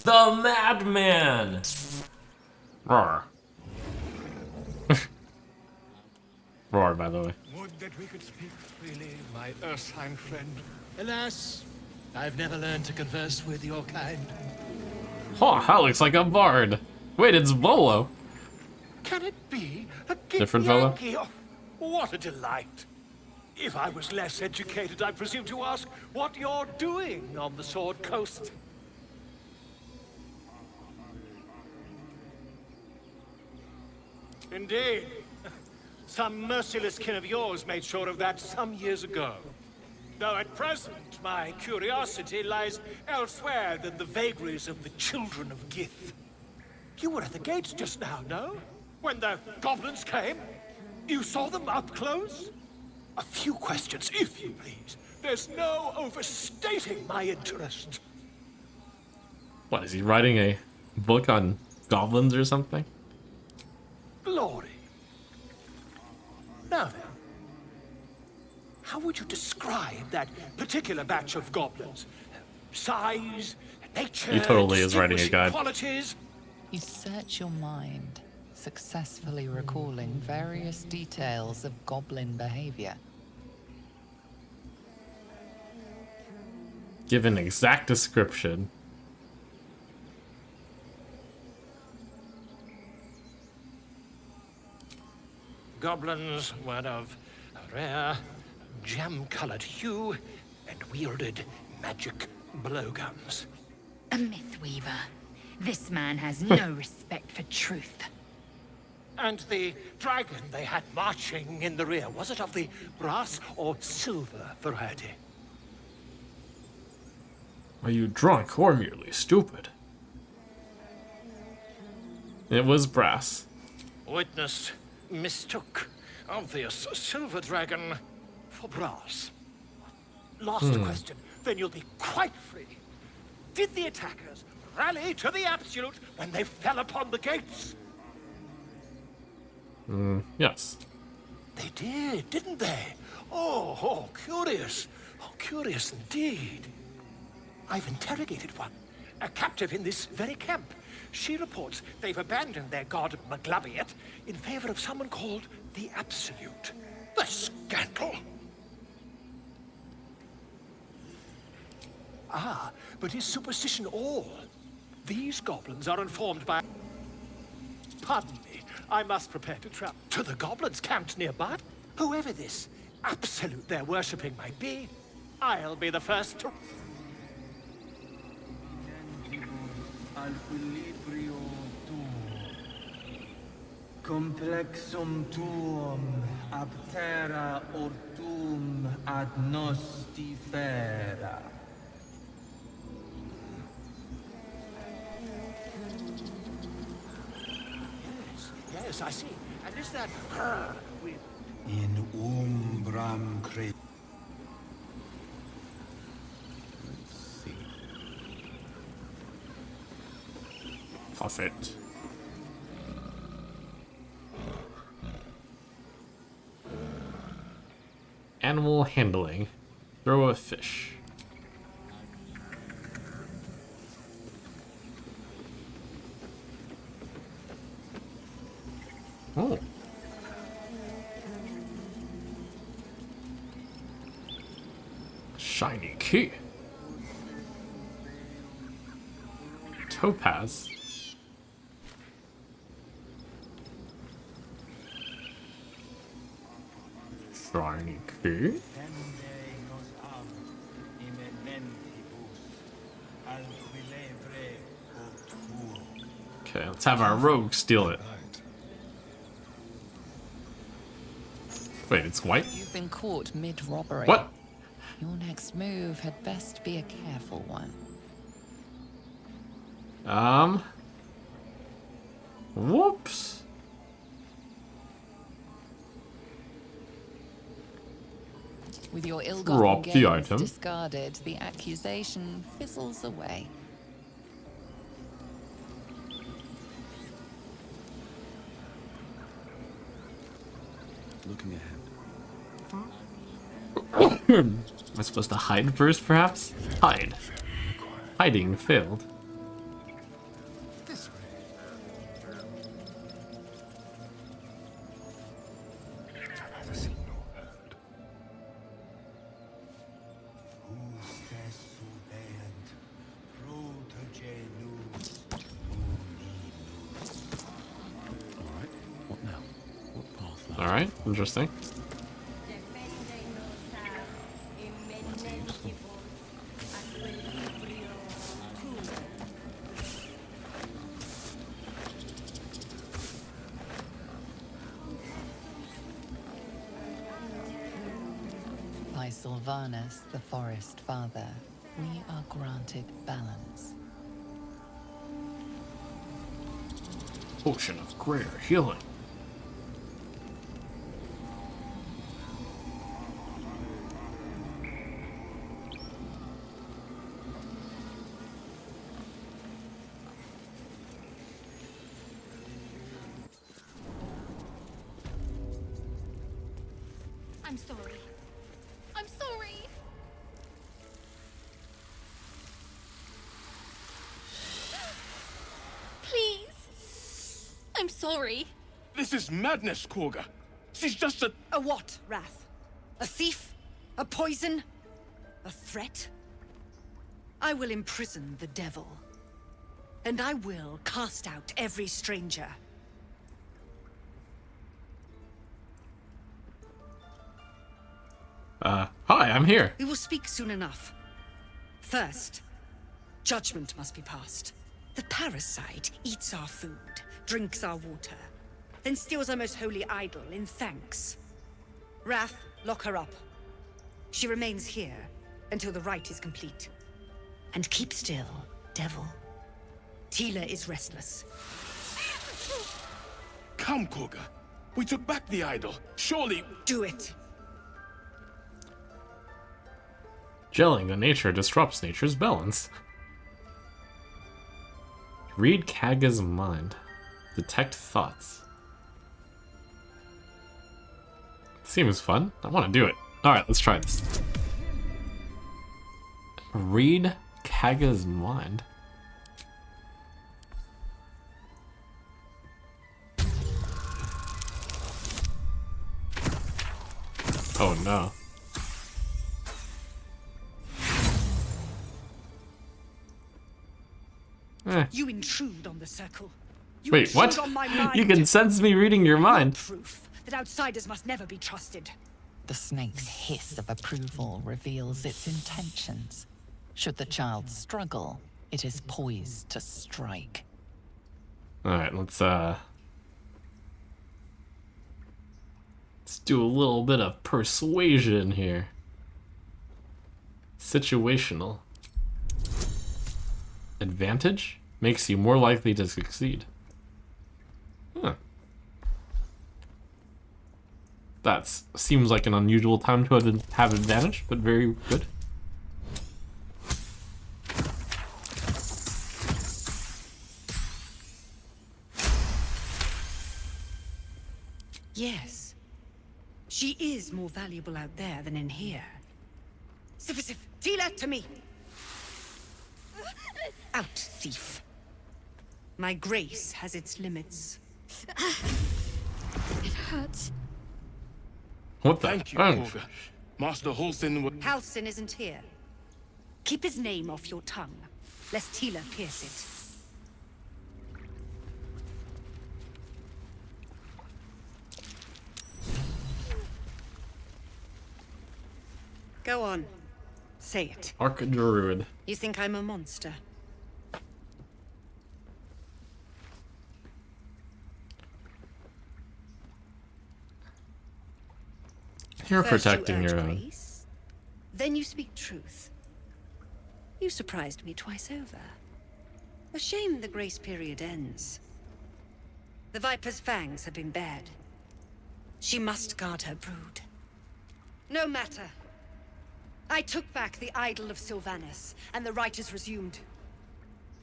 The madman! Roar. Roar, by the way. Would that we could speak freely, my Ursine friend. Alas, I've never learned to converse with your kind. Oh, that looks like a bard. Wait, it's Volo. Can it be a Different fella? Yankee? Oh, what a delight. If I was less educated, I'd presume to ask what you're doing on the Sword Coast. Indeed. Some merciless kin of yours made sure of that some years ago. Though at present, my curiosity lies elsewhere than the vagaries of the children of Gith. You were at the gates just now, no? When the goblins came? You saw them up close? A few questions, if you please. There's no overstating my interest. What, is he writing a book on goblins or something? Glory. Now then, how would you describe that particular batch of goblins? Size, nature, He totally is writing a distinguishing guide. qualities? You search your mind, successfully recalling various details of goblin behavior. Give an exact description. Goblins were of a rare, jam-colored hue and wielded magic blowguns. A mythweaver. This man has no respect for truth. And the dragon they had marching in the rear, was it of the brass or silver variety? Are you drunk or merely stupid? It was brass. Witness mistook obvious silver dragon for brass. Last question, then you'll be quite free. Did the attackers rally to the absolute when they fell upon the gates? Yes. They did, didn't they? Oh, curious. Oh, curious indeed. I've interrogated one, a captive in this very camp. She reports they've abandoned their god Maglabiet in favor of someone called the Absolute. The scandal! Ah, but is superstition all? These goblins are informed by... Pardon me, I must prepare to travel to the goblins camped nearby. Whoever this Absolute they're worshipping might be, I'll be the first to... Al equilibrio tuum, complexum tuum, aptera ortum ad nostifera. Yes, I see. And is that with... In umbram cre... Perfect. Animal handling. Throw a fish. Oh. Shiny key. Topaz. Shiny key. Okay, let's have our rogue steal it. Wait, it's white? You've been caught mid-robbery. What? Your next move had best be a careful one. Whoops. With your Drop ill-gotten the gains item. discarded, the accusation fizzles away. Looking ahead. Am I supposed to hide first, perhaps? Hide. Hiding failed. Alright, interesting. By Sylvanus, the Forest Father, we are granted balance. Potion of greater healing. I'm sorry. I'm sorry. Please. I'm sorry. This is madness, Korga. She's just a... A what, Wrath? A thief? A poison? A threat? I will imprison the devil. And I will cast out every stranger. Hi, I'm here. We will speak soon enough. First, judgment must be passed. The parasite eats our food, drinks our water, then steals our most holy idol in thanks. Wrath, lock her up. She remains here until the rite is complete. And keep still, devil. Tila is restless. Come, Korga. We took back the idol. Surely... Do it. Gelling the nature disrupts nature's balance. Read Kaga's mind. Detect thoughts. Seems fun. I want to do it. Alright, let's try this. Read Kaga's mind. Oh no. You intrude on the circle. You Wait, intrude what? on my mind. You can sense me reading your mind. Proof that outsiders must never be trusted. The snake's hiss of approval reveals its intentions. Should the child struggle, it is poised to strike. Alright, let's do a little bit of persuasion here. Situational. Advantage? Makes you more likely to succeed. Huh. That seems like an unusual time to have advantage, but very good. Yes. She is more valuable out there than in here. Sif, Tila, to me! Out, thief. My grace has its limits. It hurts. What the? Thank you, Korga. Master Halsin would... Halsin isn't here. Keep his name off your tongue, lest Tila pierce it. Go on. Say it. Archdruid. You think I'm a monster? You're First protecting you urge your own. grace, then you speak truth. You surprised me twice over. A shame the grace period ends. The Viper's fangs have been bared. She must guard her brood. No matter. I took back the idol of Sylvanus, and the rite is resumed.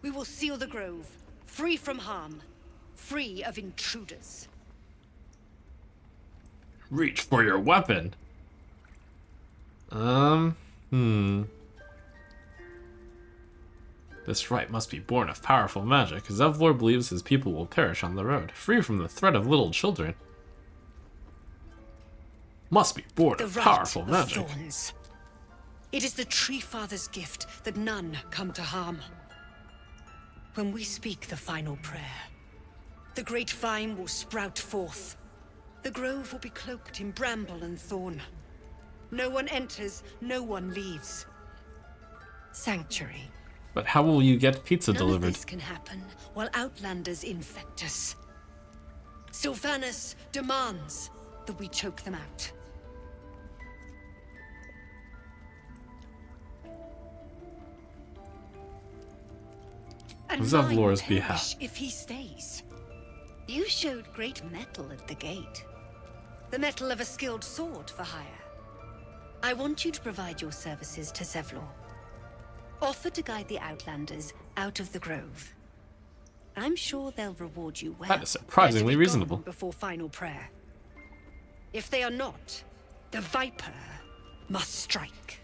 We will seal the grove, free from harm, free of intruders. Reach for your weapon. This rite must be born of powerful magic. Zevlor believes his people will perish on the road, free from the threat of little children. Must be born of powerful magic. Thorns. It is the Tree Father's gift that none come to harm. When we speak the final prayer, the great vine will sprout forth. The grove will be cloaked in bramble and thorn. No one enters, no one leaves. Sanctuary. But how will you get pizza None of delivered? this can happen while Outlanders infect us. Sylvanus demands that we choke them out. And Zavlor's mine behalf. perish if he stays. You showed great mettle at the gate. The mettle of a skilled sword for hire. I want you to provide your services to Zevlor. Offer to guide the Outlanders out of the grove. I'm sure they'll reward you well. That is surprisingly They're to be reasonable. gone before final prayer. If they are not, the Viper must strike.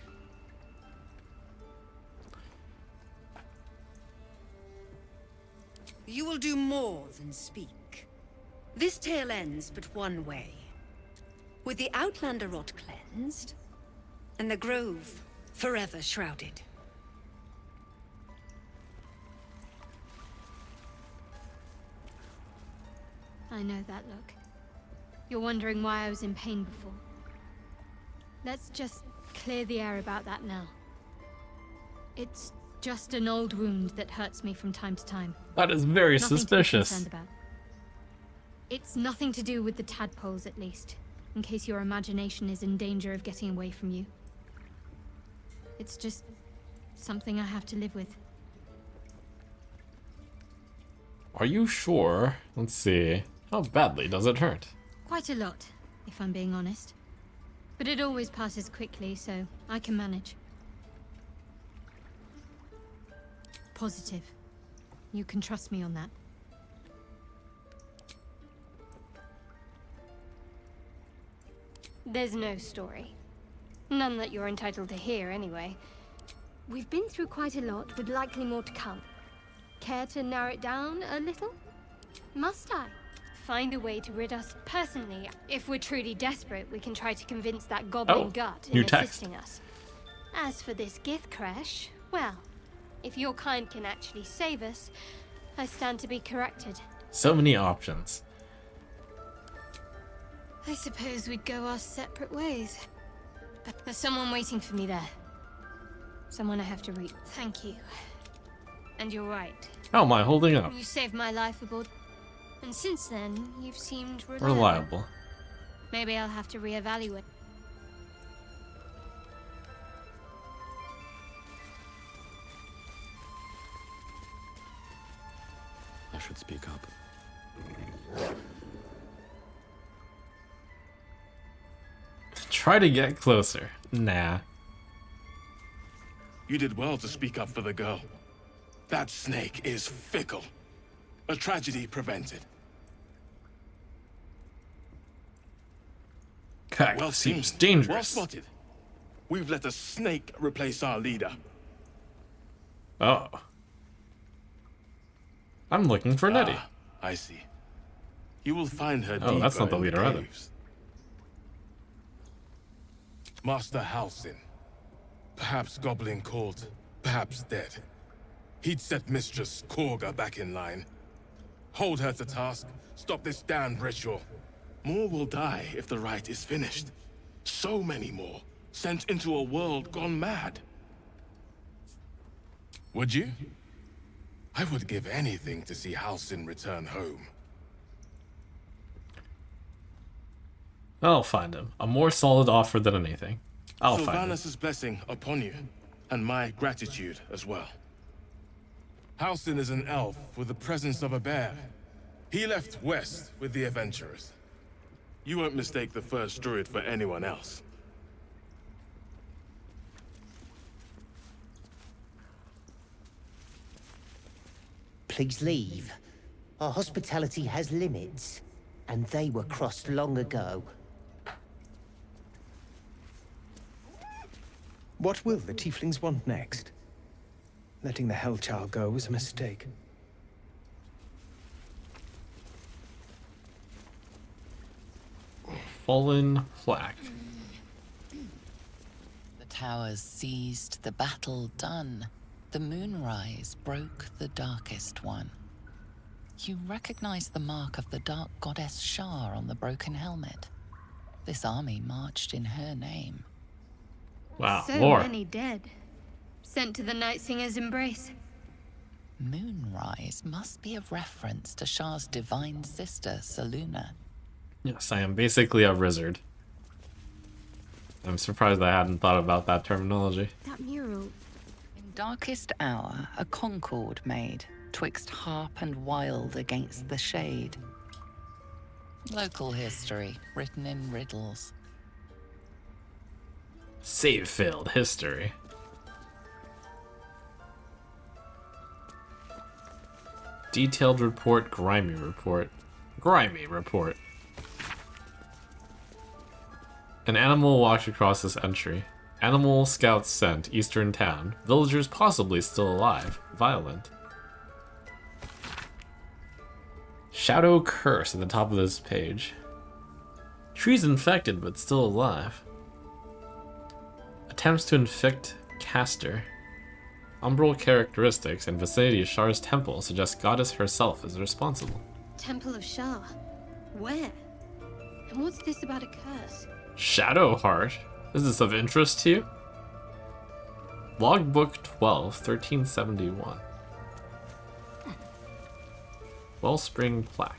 You will do more than speak. This tale ends but one way. With the Outlander rot cleansed, and the grove forever shrouded. I know that look. You're wondering why I was in pain before. Let's just clear the air about that now. It's just an old wound that hurts me from time to time. That is very Nothing to be suspicious. concerned about. It's nothing to do with the tadpoles, at least, in case your imagination is in danger of getting away from you. It's just something I have to live with. Are you sure? Let's see. How badly does it hurt? Quite a lot, if I'm being honest. But it always passes quickly, so I can manage. Positive. You can trust me on that. There's no story. None that you're entitled to hear, anyway. We've been through quite a lot, with likely more to come. Care to narrow it down a little? Must I? Find a way to rid us personally. If we're truly desperate, we can try to convince that goblin gut in new text. assisting us. As for this Gith crash, well, if your kind can actually save us, I stand to be corrected. So many options. I suppose we'd go our separate ways. But there's someone waiting for me there. Someone I have to reach. Thank you. And you're right. How am I holding up? You saved my life aboard. And since then, you've seemed Reliable. Maybe I'll have to reevaluate. I should speak up. Try to get closer. Nah. You did well to speak up for the girl. That snake is fickle. A tragedy prevented. That Well seems seen. dangerous. Well spotted. We've let a snake replace our leader. Oh. I'm looking for Nettie. I see. You will find her Oh, that's deeper not the in leader either. caves. Master Halsin. Perhaps goblin called, perhaps dead. He'd set Mistress Korga back in line. Hold her to task, stop this damned ritual. More will die if the rite is finished. So many more, sent into a world gone mad. Would you? I would give anything to see Halsin return home. I'll find him. A more solid offer than anything. I'll find him. Sylvanus' blessing upon you, and my gratitude as well. Halsin is an elf with the presence of a bear. He left west with the adventurers. You won't mistake the first druid for anyone else. Please leave. Our hospitality has limits, and they were crossed long ago. What will the tieflings want next? Letting the Hellchild go was a mistake. Fallen plaque. The towers seized, the battle done. The moonrise broke the darkest one. You recognize the mark of the dark goddess Shar on the broken helmet. This army marched in her name. Wow, So lore. many dead. Sent to the Night Singer's embrace. Moonrise must be a reference to Shar's divine sister, Selûne. Yes, I am basically a Rizzard. I'm surprised I hadn't thought about that terminology. That mural. In darkest hour, a concord made, twixt harp and wild against the shade. Local history, written in riddles. Save-filled history. Detailed report, grimy report. Grimy report. An animal walked across this entry. Animal scouts sent, eastern town. Villagers possibly still alive. Violent. Shadow curse at the top of this page. Trees infected but still alive. Attempts to infect caster. Umbral characteristics and vicinity of Shar's temple suggest goddess herself is responsible. Temple of Shar. Where? And what's this about a curse? Shadow Heart? Is this of interest to you? Logbook 12, 1371. Wellspring plaque.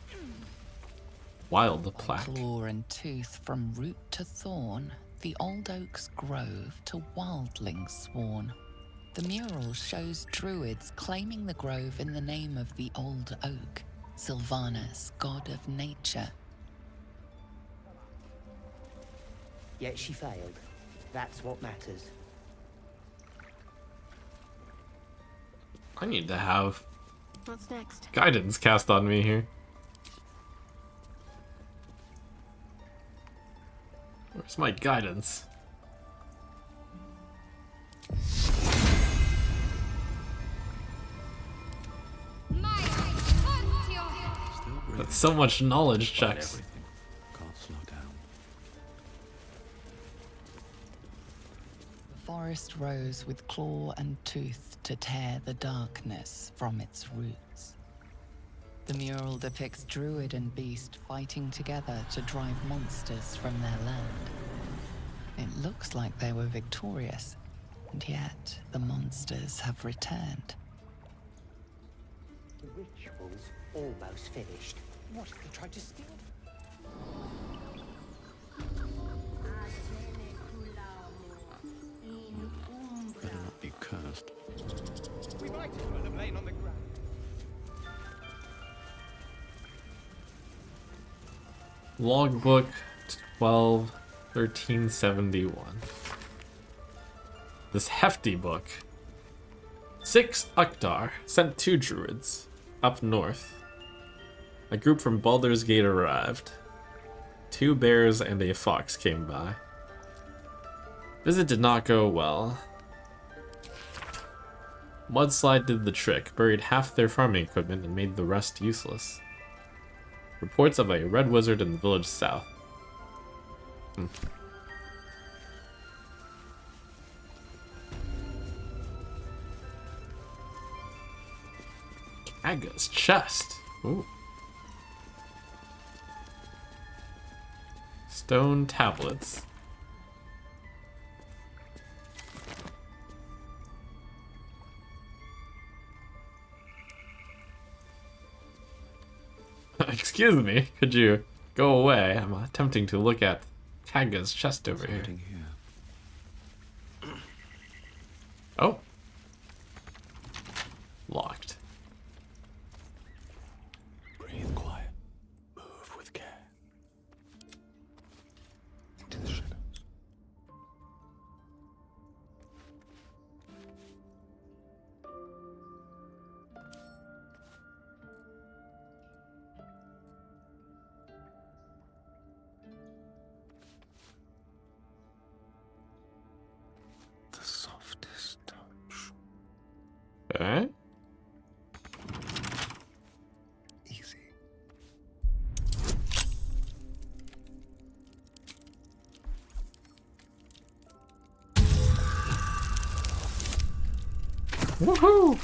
Wild plaque. Claw and tooth from root to thorn, the old oak's grove to wildlings sworn. The mural shows druids claiming the grove in the name of the old oak, Sylvanus, god of nature. Yet she failed. That's what matters. I need to have What's next? guidance cast on me here. Where's my guidance? That's so much knowledge checks. Can't slow down. The forest rose with claw and tooth to tear the darkness from its roots. The mural depicts druid and beast fighting together to drive monsters from their land. It looks like they were victorious, and yet the monsters have returned. The ritual's almost finished. What if they tried to steal? Better not be cursed. We might as well have lain on the ground. Logbook 12, 1371. This hefty book. 6 Uktar sent 2 druids up north. A group from Baldur's Gate arrived. 2 bears and a fox came by. Visit did not go well. Mudslide did the trick, buried half their farming equipment and made the rest useless. Reports of a red wizard in the village south. Aga's chest. Ooh. Stone tablets. Excuse me, could you go away? I'm attempting to look at Kaga's chest over here. Oh. Locked. Breathe quiet. Move with care. Into the shadows. The softest touch. Okay. Easy. Woohoo!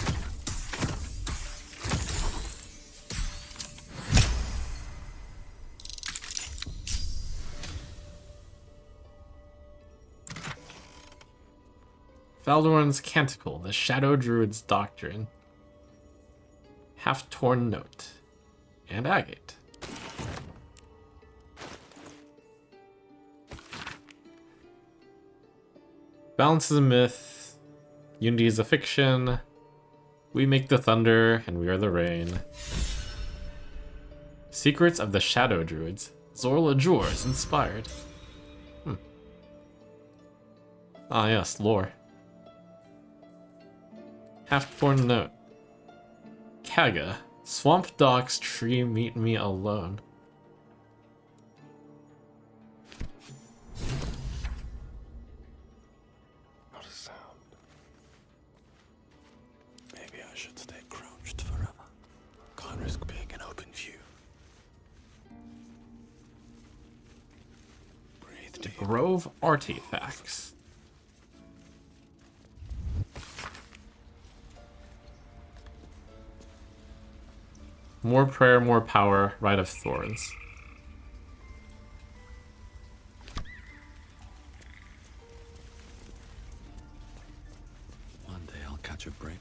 Baldur's Canticle, the Shadow Druid's Doctrine. Half-torn note. And agate. Balance is a myth. Unity is a fiction. We make the thunder, and we are the rain. Secrets of the Shadow Druids. Zorla Jor's inspired. Ah yes, lore. Half-torn note. Kaga. Swamp docks tree meet me alone. Not a sound. Maybe I should stay crouched forever. Can't risk being in open view. Breathe deep. Grove artifacts. More prayer, more power. Rite of Thorns. One day I'll catch a break.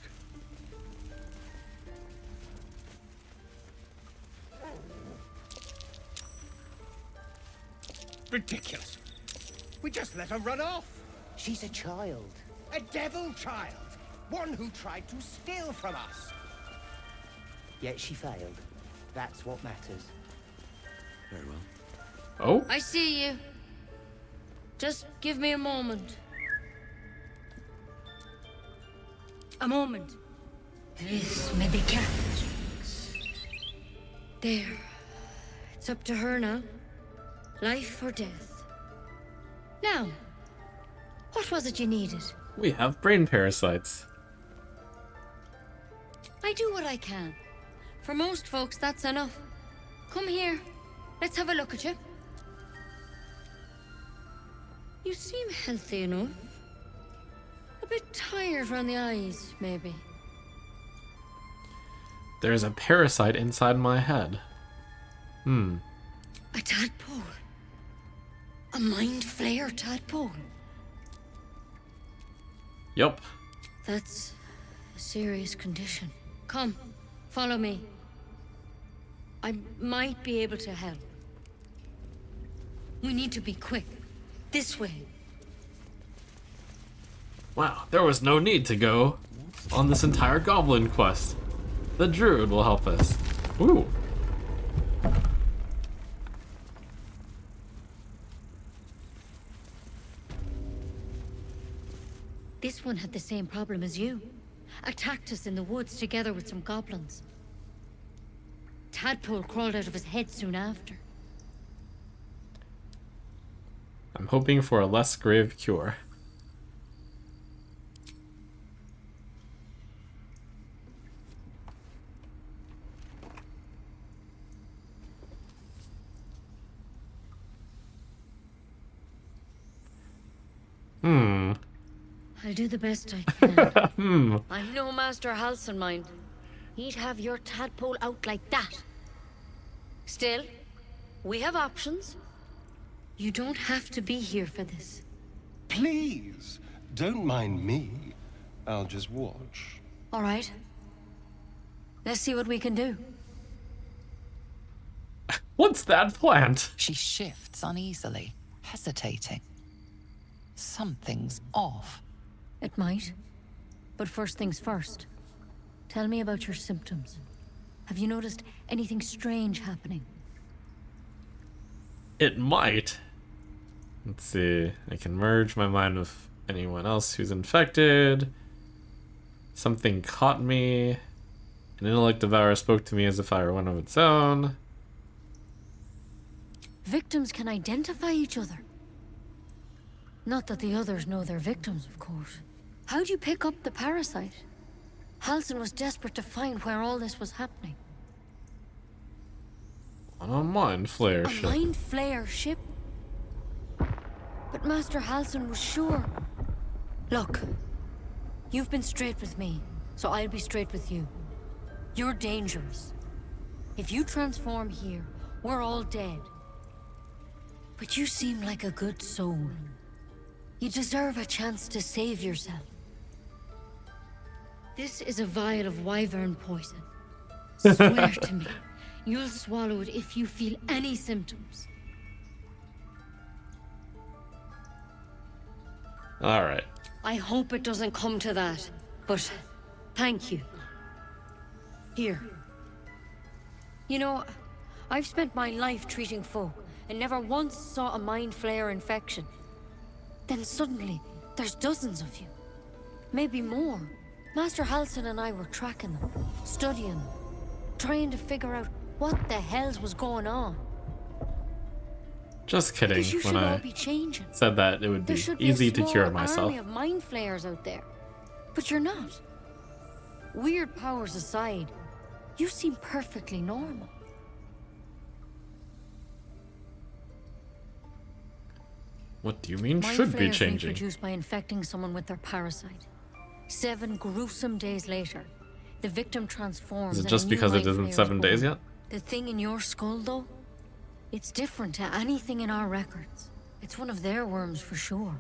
Ridiculous. We just let her run off. She's a child. A devil child. One who tried to steal from us. Yet she failed. That's what matters. Very well. Oh? I see you. Just give me a moment. A moment. This may be cat. There. It's up to her now. Life or death. Now, what was it you needed? We have brain parasites. I do what I can. For most folks, that's enough. Come here. Let's have a look at you. You seem healthy enough. A bit tired around the eyes, maybe. There's a parasite inside my head. A tadpole. A mind flayer tadpole. Yup. That's a serious condition. Come, follow me. I might be able to help. We need to be quick. This way. Wow, there was no need to go on this entire goblin quest. The druid will help us. Ooh. This one had the same problem as you. Attacked us in the woods together with some goblins. Tadpole crawled out of his head soon after. I'm hoping for a less grave cure. I'll do the best I can. I'm no Master Halson, mind. He'd have your tadpole out like that. Still, we have options. You don't have to be here for this. Please, don't mind me. I'll just watch. All right. Let's see what we can do. What's that plant? She shifts uneasily, hesitating. Something's off. It might. But first things first. Tell me about your symptoms. Have you noticed anything strange happening? It might. Let's see. I can merge my mind with anyone else who's infected. Something caught me. An intellect devourer spoke to me as if I were one of its own. Victims can identify each other. Not that the others know they're victims, of course. How'd you pick up the parasite? Halson was desperate to find where all this was happening. On a mind flayer A ship. mind flayer ship? But Master Halson was sure. Look, you've been straight with me, so I'll be straight with you. You're dangerous. If you transform here, we're all dead. But you seem like a good soul. You deserve a chance to save yourself. This is a vial of wyvern poison. Swear to me, you'll swallow it if you feel any symptoms. Alright. I hope it doesn't come to that, but thank you. Here. You know, I've spent my life treating folk and never once saw a mind flare infection. Then suddenly, there's dozens of you. Maybe more. Master Halsin and I were tracking them, studying them, trying to figure out what the hells was going on. Just kidding. Because you When should all I be changing. said that it would be There should easy be a to cure small myself. army of mind flayers out there, but you're not. Weird powers aside, you seem perfectly normal. What do you mean Mind should be flayers changing? reproduced by infecting someone with their parasite. 7 gruesome days later, the victim transforms. Is it and a just new because it mind isn't flayer is 7 days born. yet? The thing in your skull, though, it's different to anything in our records. It's one of their worms for sure.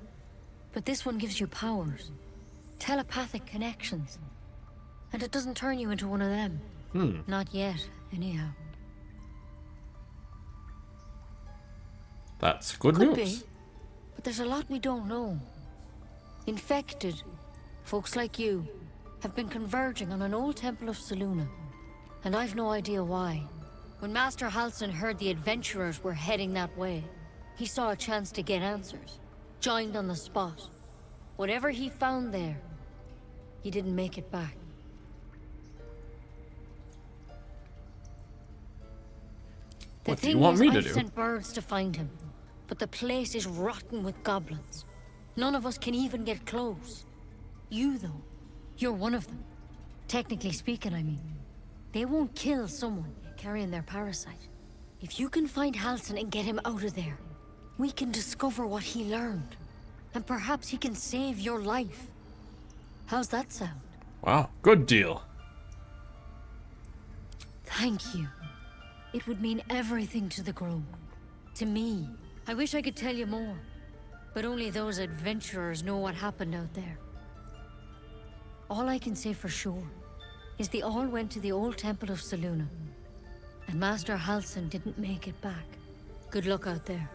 But this one gives you powers. Telepathic connections. And it doesn't turn you into one of them. Not yet, anyhow. That's good Could news. be, but there's a lot we don't know. Infected, folks like you, have been converging on an old temple of Selûne. And I've no idea why. When Master Halsin heard the adventurers were heading that way, he saw a chance to get answers. Joined on the spot. Whatever he found there, he didn't make it back. The What do you thing want is, me to I've do? sent birds to find him, but the place is rotten with goblins. None of us can even get close. You, though, you're one of them. Technically speaking, I mean. They won't kill someone carrying their parasite. If you can find Halsin and get him out of there, we can discover what he learned. And perhaps he can save your life. How's that sound? Wow, good deal. Thank you. It would mean everything to the Grove. To me. I wish I could tell you more. But only those adventurers know what happened out there. All I can say for sure is they all went to the old temple of Selûne. And Master Halsin didn't make it back. Good luck out there.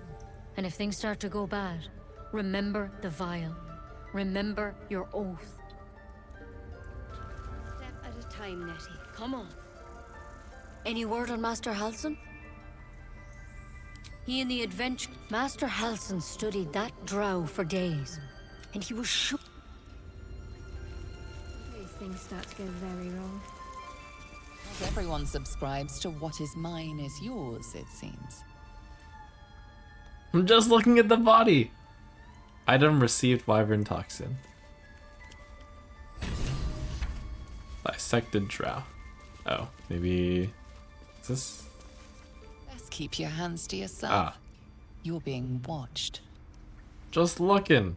And if things start to go bad, remember the vial. Remember your oath. Step at a time, Nettie. Come on. Any word on Master Halsin? He and the adventure... Master Halsin studied that drow for days. And he was sure... These things start to go very wrong. Everyone subscribes to what is mine is yours, it seems. I'm just looking at the body. Item received wyvern toxin. Dissected drow. Oh, maybe... Is this... Best keep your hands to yourself. Ah. You're being watched. Just looking.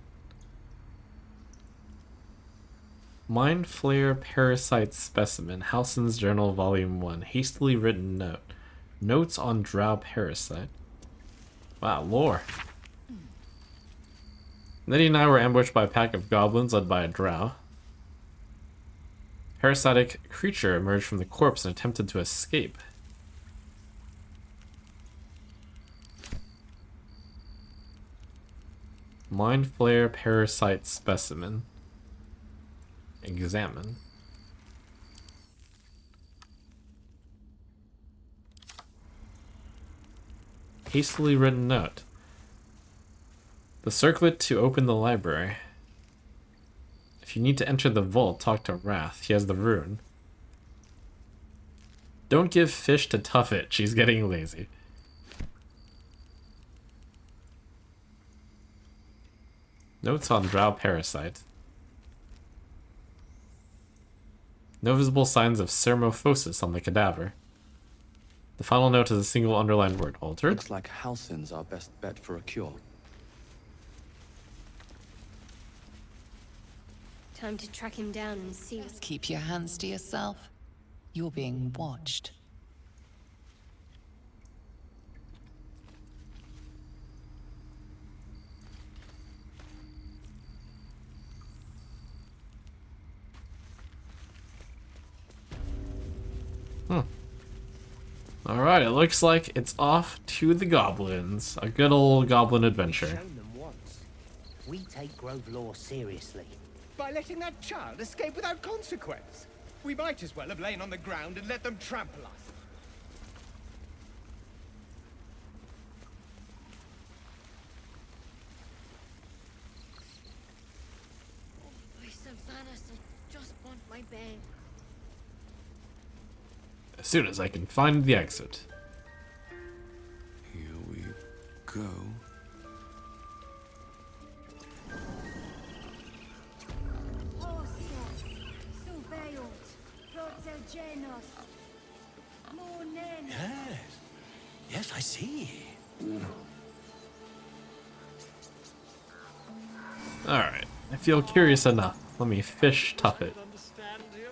Mind Flare Parasite Specimen. Halsin's Journal Volume 1. Hastily written note. Notes on drow parasite. Wow, lore. Nettie and I were ambushed by a pack of goblins led by a drow. Parasitic creature emerged from the corpse and attempted to escape. Mind Flare Parasite Specimen. Examine. Hastily written note. The circlet to open the library. If you need to enter the vault, talk to Wrath. He has the rune. Don't give fish to Tuffet. She's getting lazy. Notes on drow parasite. No visible signs of cermophosis on the cadaver. The final note is a single underlined word. Altered. Looks like Halsin's our best bet for a cure. Time to track him down and see. Best keep your hands to yourself. You're being watched. Alright, it looks like it's off to the goblins. A good old goblin adventure. Shown them once. We take Grove law seriously. By letting that child escape without consequence. We might as well have lain on the ground and let them trample us. My Sylvanas, I just want my bed. As soon as I can find the exit. Here we go. Yes. Yes, I see. Alright, I feel curious enough. Let me fish tough it. Understand you?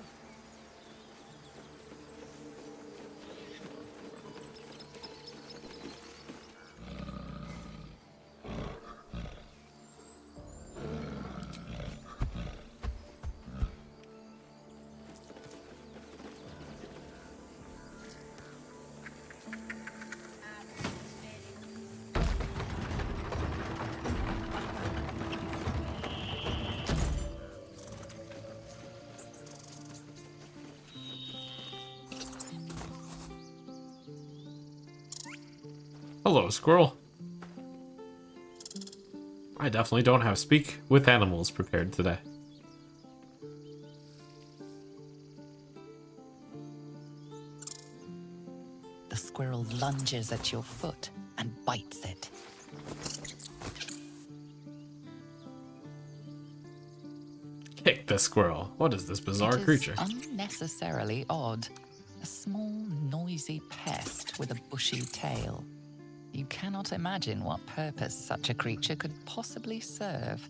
Hello, squirrel. I definitely don't have speak with animals prepared today. The squirrel lunges at your foot and bites it. Kick the squirrel. What is this bizarre creature? Unnecessarily odd. A small, noisy pest with a bushy tail. You cannot imagine what purpose such a creature could possibly serve.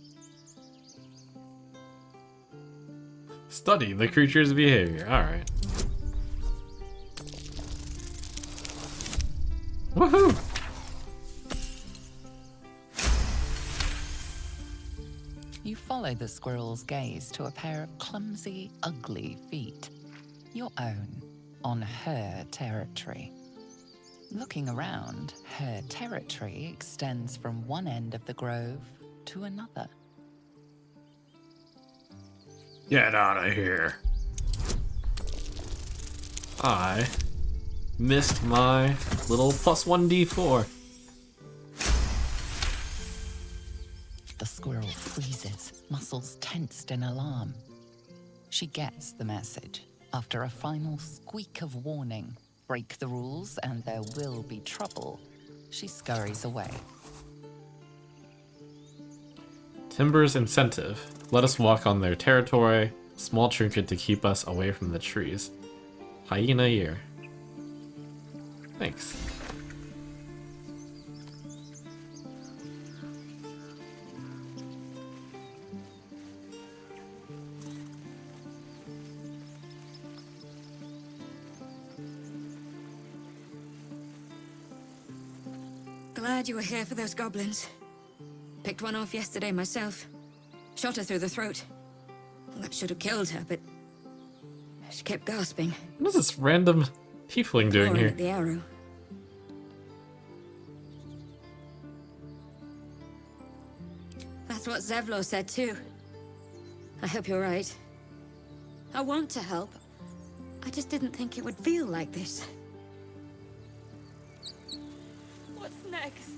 Study the creature's behavior. Alright. Woohoo! You follow the squirrel's gaze to a pair of clumsy, ugly feet. Your own, on her territory. Looking around, her territory extends from one end of the grove to another. Get out of here. I missed my little plus 1d4. The squirrel freezes, muscles tensed in alarm. She gets the message. After a final squeak of warning, break the rules and there will be trouble, she scurries away. Timber's incentive. Let us walk on their territory. Small trinket to keep us away from the trees. Hyena ear. Thanks. Glad you were here for those goblins. Picked one off yesterday myself. Shot her through the throat. Well, that should have killed her, but she kept gasping. What is this random tiefling doing Clawing here? at the arrow. That's what Zevlor said too. I hope you're right. I want to help. I just didn't think it would feel like this. What's next?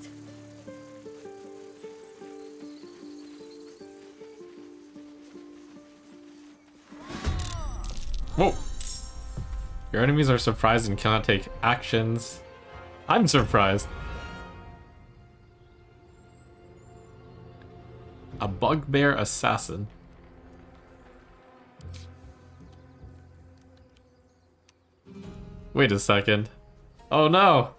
Whoa. Your enemies are surprised and cannot take actions. I'm surprised. A bugbear assassin. Wait a second. Oh no!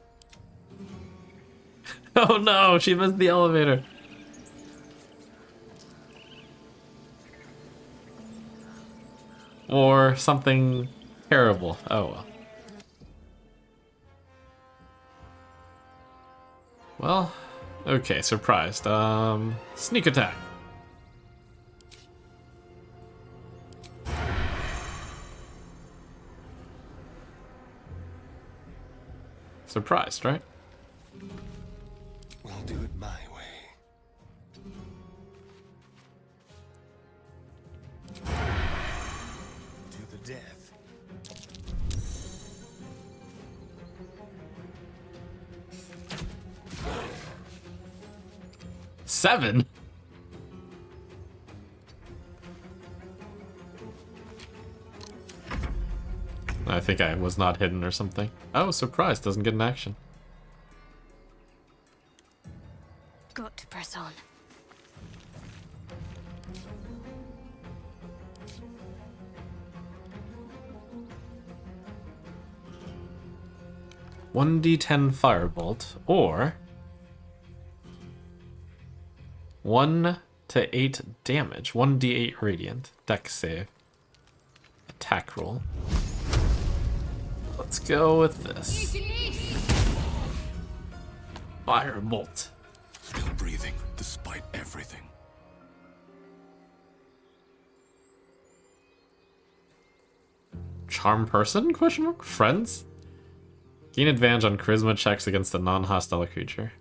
Oh no, she missed the elevator. Or something terrible. Oh well. Well, okay, surprised. Sneak attack. Surprised, right? We'll do it my way. To the death. Seven? I think I was not hidden or something. Oh, surprise, doesn't get an action. Got to press on. One d10 firebolt, or 1 to 8 damage. 1d8 radiant. Dex save. Attack roll. Let's go with this. Firebolt. Still breathing, despite everything. Charm person? Question mark? Friends? Gain advantage on charisma checks against a non-hostile creature.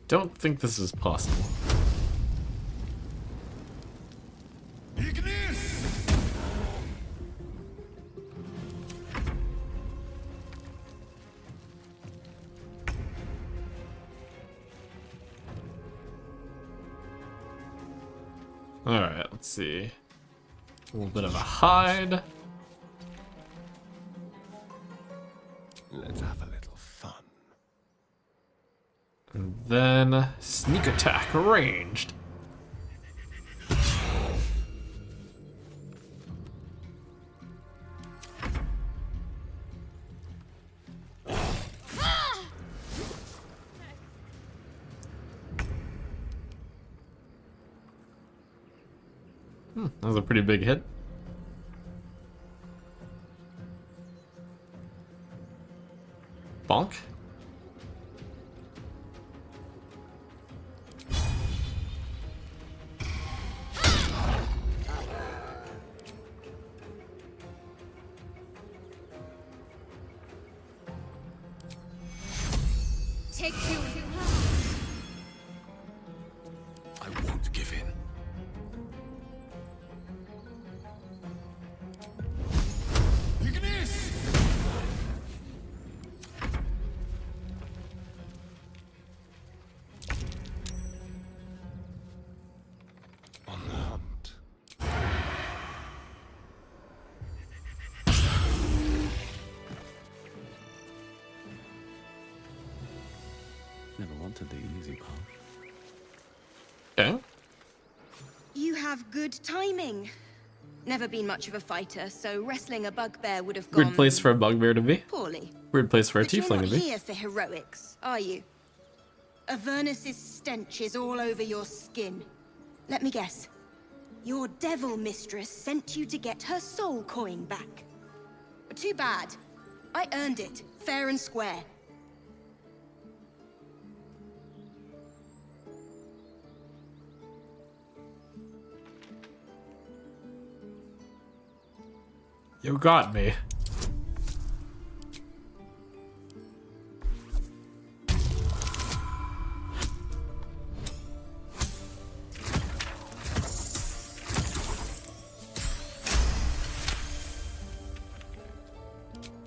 Don't think this is possible. Alright, let's see. A little bit of a hide. Let's have a little fun. And then sneak attack ranged. That was a pretty big hit. Bonk. Take two. I won't give in. On the hunt. Never wanted the easy part. Okay. You have good timing. Never been much of a fighter, so wrestling a bugbear would have gone Weird place for a bugbear to be. poorly. Weird place for a But you're tiefling not to be. here for heroics, are you? Avernus's stench is all over your skin. Let me guess. Your devil mistress sent you to get her soul coin back. But too bad. I earned it, fair and square. You got me.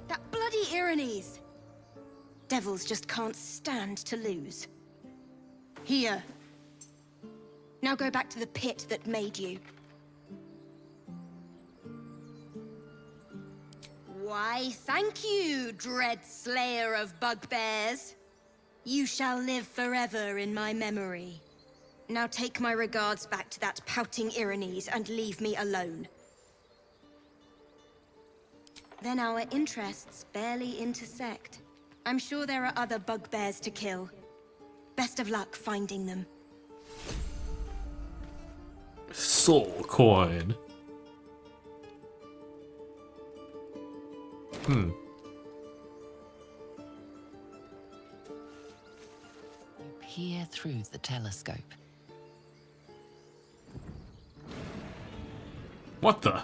That bloody Irenes. Devils just can't stand to lose. Here. Now go back to the pit that made you. Why, thank you, dread slayer of bugbears. You shall live forever in my memory. Now take my regards back to that pouting Irenes and leave me alone. Then our interests barely intersect. I'm sure there are other bugbears to kill. Best of luck finding them. Soul coin. You peer through the telescope. What the?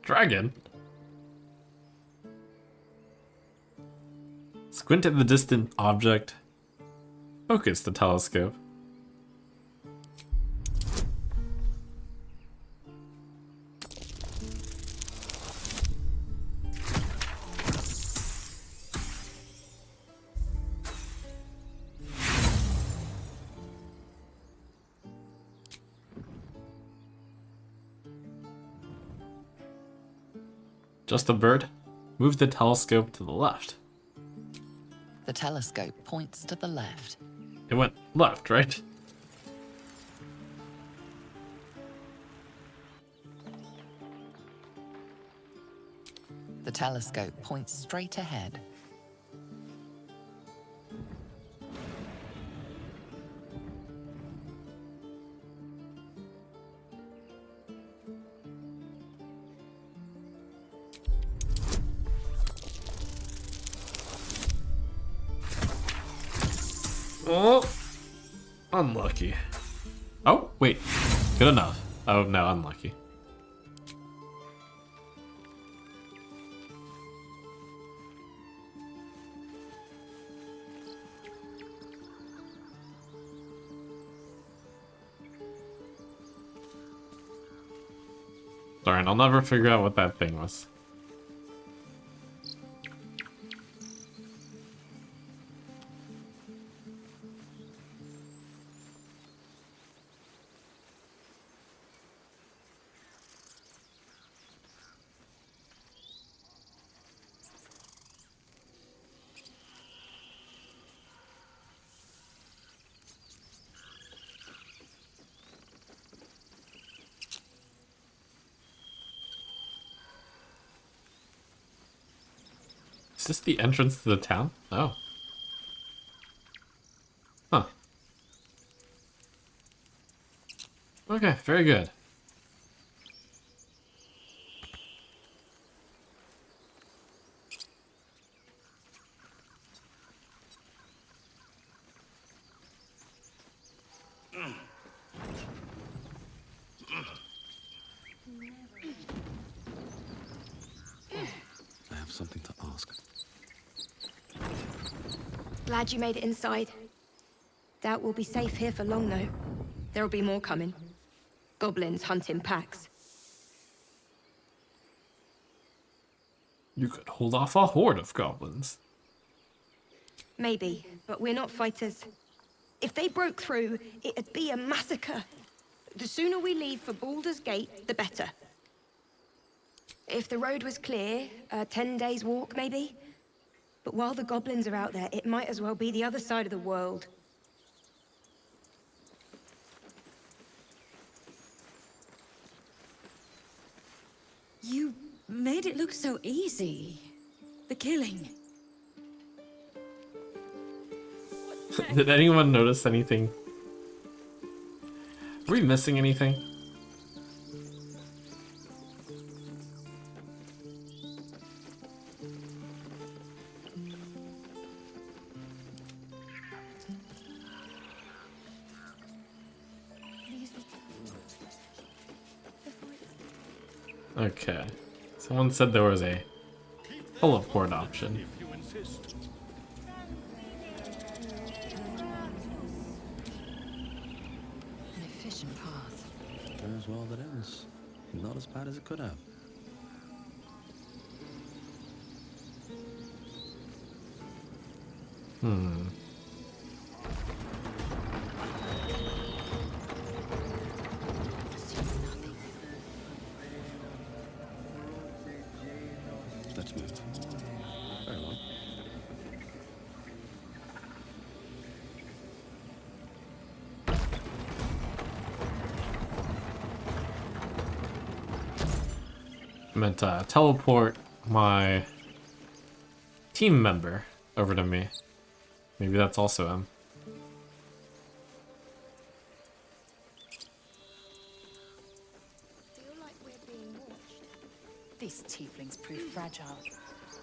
Dragon? Squint at the distant object. Focus the telescope. Just a bird? Move the telescope to the left. The telescope points to the left. It went left, right? The telescope points straight ahead. Oh, unlucky. Oh, wait. Good enough. Oh, no, unlucky. Darn, I'll never figure out what that thing was. Is this the entrance to the town? Oh. Huh. Okay, very good. I have something to ask. Glad you made it inside. Doubt we'll be safe here for long, though. There'll be more coming. Goblins hunting packs. You could hold off a horde of goblins. Maybe, but we're not fighters. If they broke through, it'd be a massacre. The sooner we leave for Baldur's Gate, the better. If the road was clear, 10 days walk, maybe? But while the goblins are out there, it might as well be the other side of the world. You made it look so easy. The killing. Did anyone notice anything? Are we missing anything? Okay. Someone said there was a teleport option. An efficient path. As well that ends. Not as bad as it could have. Let's move. Very well. I meant to teleport my team member over to me. Maybe that's also him. These tieflings prove fragile.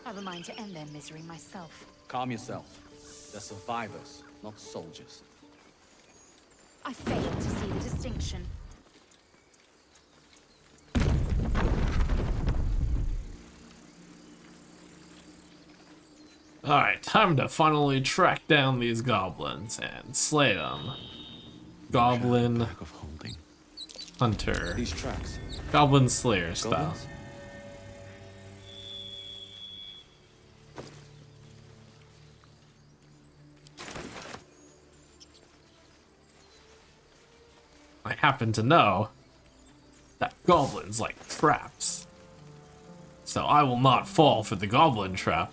I've a mind to end their misery myself. Calm yourself. They're survivors, not soldiers. I fail to see the distinction. Alright, time to finally track down these goblins and slay them. Goblin hunter. These tracks. Goblin slayer style. Goblins? I happen to know that goblins like traps. So I will not fall for the goblin trap.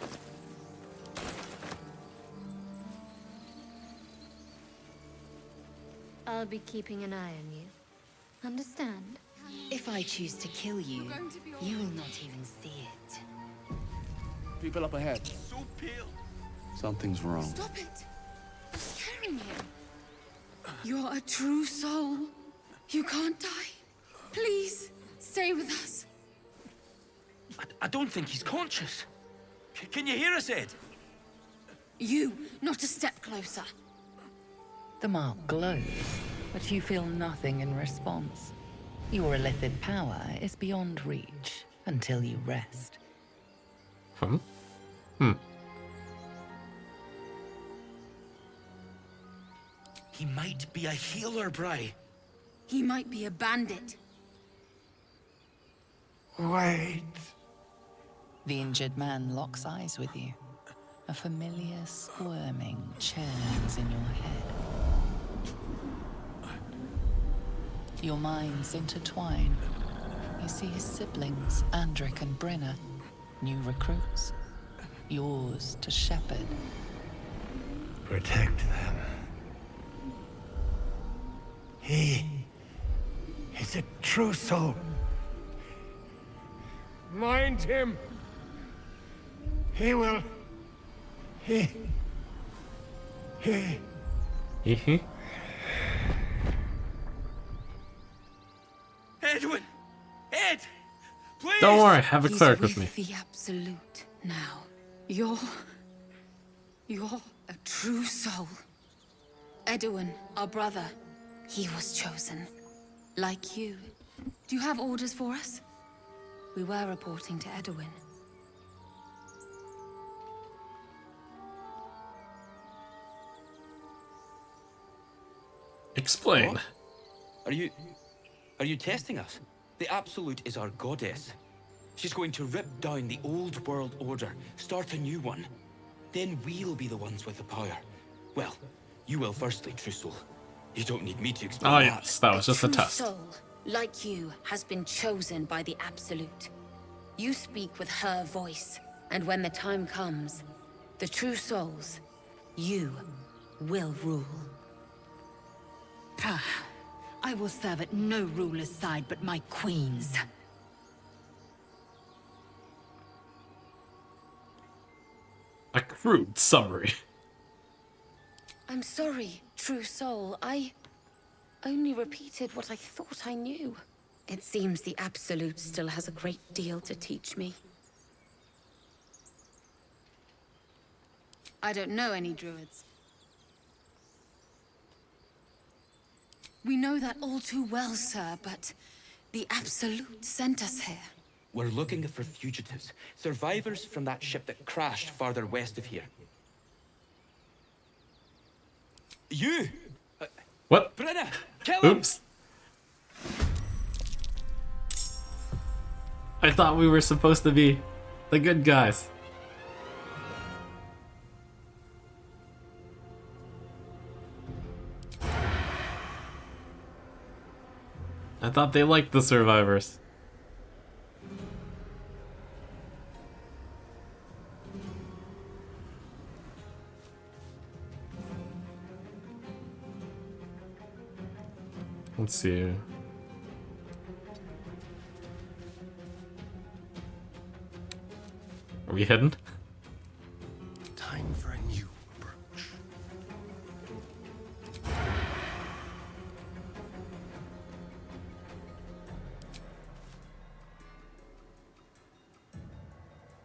I'll be keeping an eye on you. Understand? If I choose to kill you, you will not even see it. People up ahead. So pale. Something's wrong. Stop it! I'm scaring him. You're a true soul. You can't die. Please, stay with us. I don't think he's conscious. Can you hear us, Ed? You, not a step closer. The mark glows, but you feel nothing in response. Your illithid power is beyond reach until you rest. He might be a healer, Bry. He might be a bandit. Wait. The injured man locks eyes with you. A familiar squirming churns in your head. Your minds intertwine. You see his siblings, Andric and Brenna, new recruits. Yours to shepherd. Protect them. He is a true soul. Mind him. He will. He. Edwin! Ed! Please! Don't worry, have a He's cleric with me. the absolute now. You're a true soul. Edwin, our brother, he was chosen. Like you. Do you have orders for us? We were reporting to Edwin. Explain. What? Are you testing us? The Absolute is our goddess. She's going to rip down the old world order, start a new one. Then we'll be the ones with the power. Well, you will firstly, True Soul. You don't need me to explain Oh that. yes, that was just a true test. soul, like you, has been chosen by the Absolute. You speak with her voice, and when the time comes, the true souls, you will rule. I will serve at no ruler's side but my queen's. A crude summary. I'm sorry, true soul. I only repeated what I thought I knew. It seems the Absolute still has a great deal to teach me. I don't know any druids. We know that all too well, sir, but the Absolute sent us here. We're looking for fugitives, survivors from that ship that crashed farther west of here. You! What? Brenna! Kill him! Oops. I thought we were supposed to be the good guys. I thought they liked the survivors. Let's see. Are we hidden? Time for a new approach.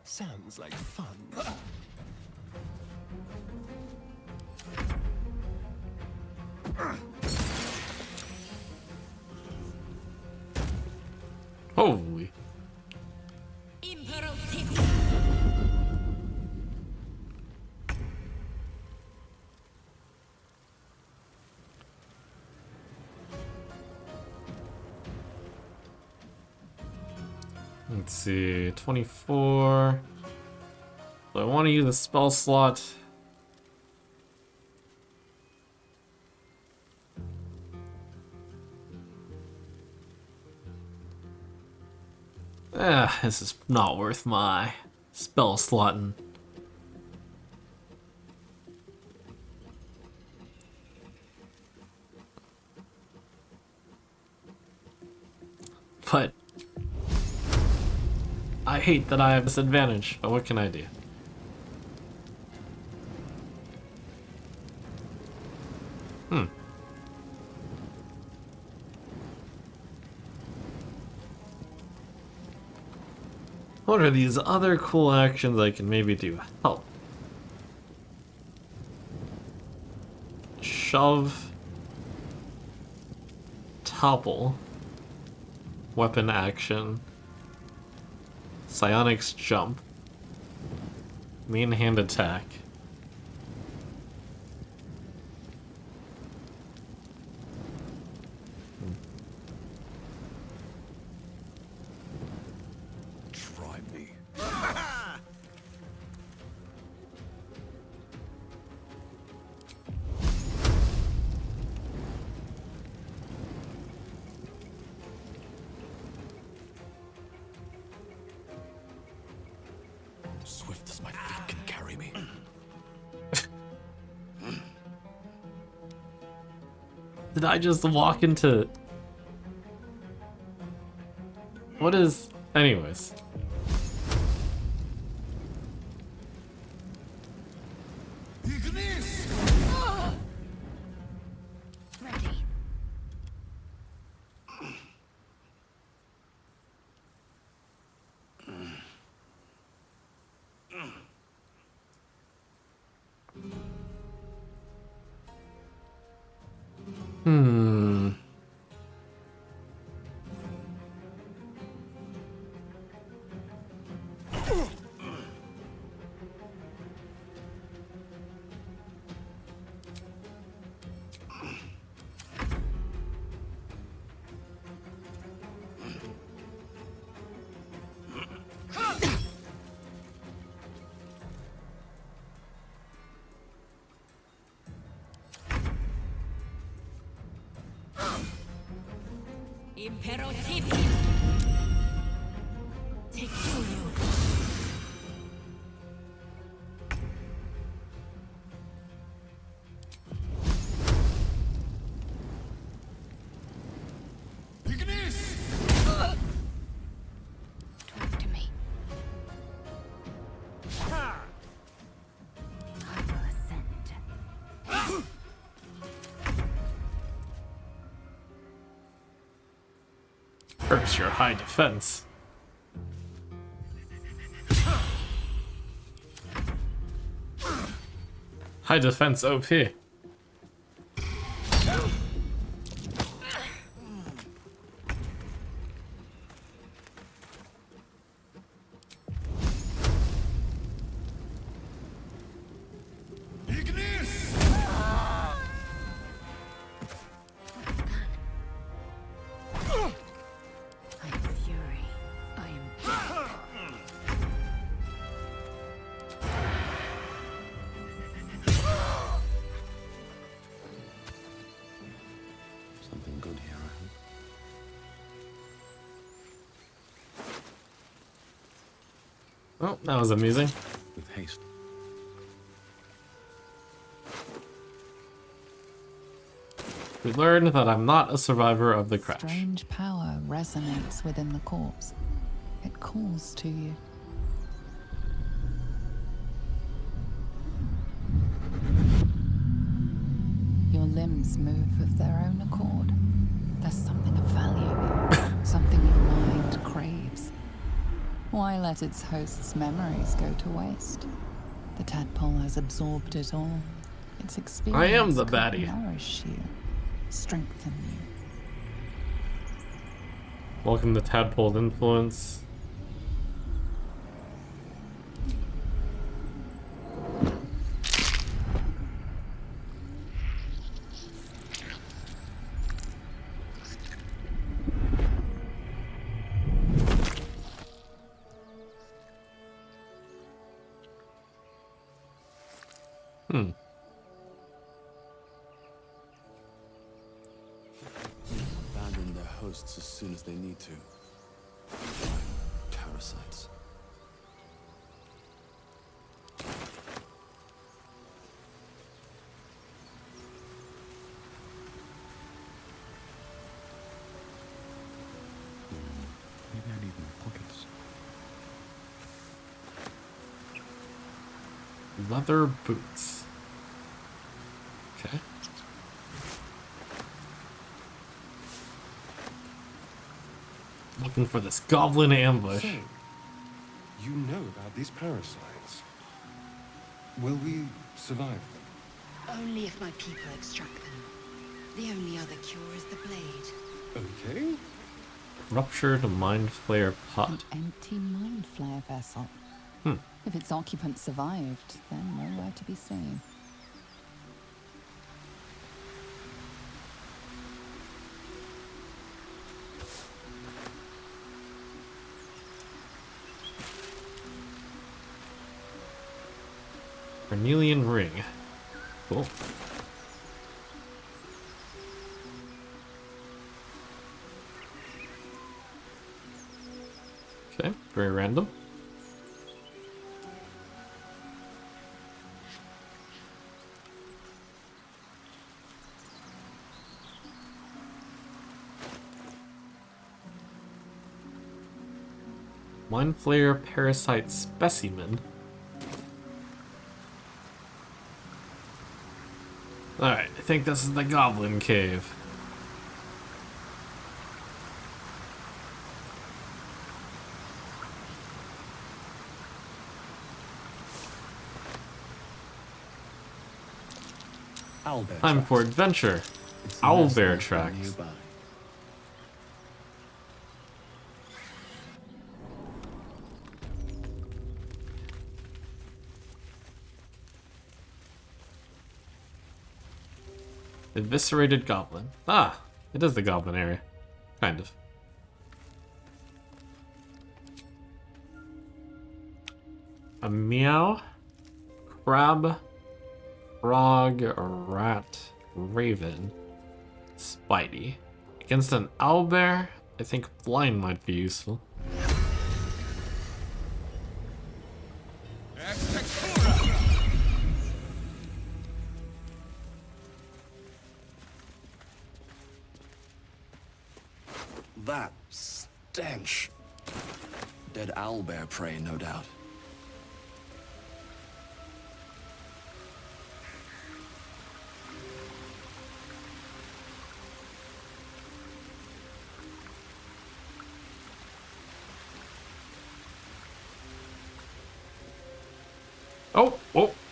Sounds like fun. Holy. Let's see, 24. Do I want to use a spell slot? This is not worth my spell slotting. But I hate that I have this advantage, but what can I do? What are these other cool actions I can maybe do? Oh. Shove. Topple. Weapon action. Psionics jump. Main hand attack. Try me. Swift as my feet can carry me. Did I just walk into... What is... Anyways. Ready. Imperative. Take you. Talk to me. I will ascend. Curse your high defense. High defense OP. Something good here, I Oh, hope. that was amusing. With haste. We learned that I'm not a survivor of the crash. Strange power resonates within the corpse. It calls to you. Your limbs move of their own accord. There's something of value, something your mind craves. Why let its host's memories go to waste? The tadpole has absorbed it all. Its experience I am the could baddie. nourish you, strengthen you. Welcome to Tadpole's influence. Abandon their hosts as soon as they need to. Parasites. Maybe I need more pockets. Leather boots. Okay. Looking for this goblin ambush. So, you know about these parasites. Will we survive them? Only if my people extract them. The only other cure is the blade. Okay. Ruptured mind flayer pot. Empty mind flare vessel. If its occupant survived, then nowhere to be seen. Cornelian ring. Cool. Okay, very random. Mind flayer parasite specimen. Alright, I think this is the goblin cave. Owlbear Time tracks. for adventure. It's Owlbear nestled tracks. nearby. Eviscerated goblin. Ah, it is the goblin area. Kind of. A meow, crab, frog, rat, raven, Spidey. Against an owlbear, I think flying might be useful. That stench. Dead owlbear prey, no doubt.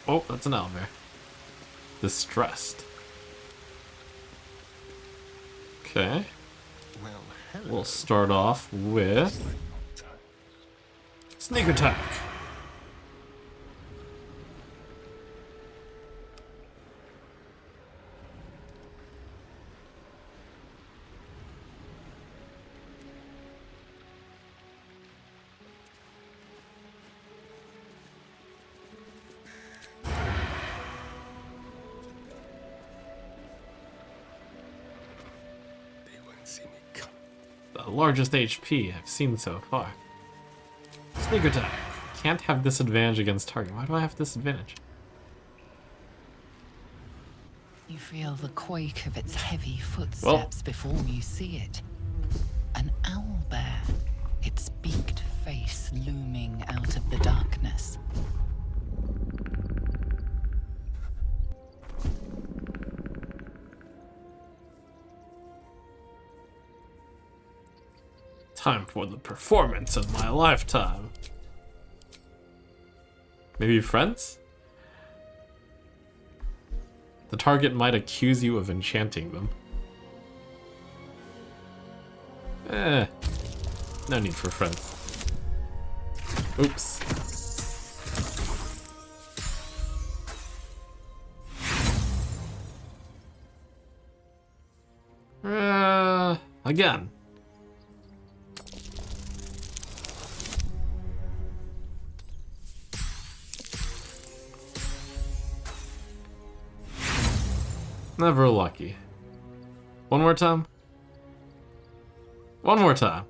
Oh, that's an owlbear. Distressed. Okay. We'll start off with sneak attack. The largest HP I've seen so far. Sneak attack. Can't have disadvantage against target. Why do I have disadvantage? You feel the quake of its heavy footsteps before you see it. An owlbear, its beaked face looming out of the darkness. Time for the performance of my lifetime. Maybe friends? The target might accuse you of enchanting them. No need for friends. Oops. Again. Never lucky. One more time. One more time.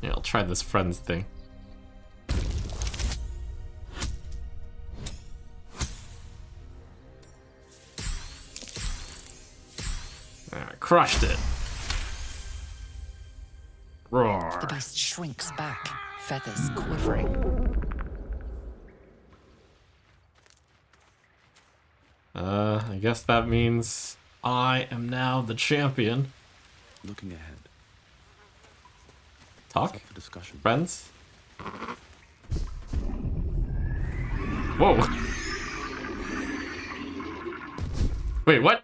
Yeah, I'll try this friends thing. Crushed it. Roar. The beast shrinks back, feathers quivering. I guess that means I am now the champion. Looking ahead. Talk? For discussion. Friends? Whoa. Wait, what?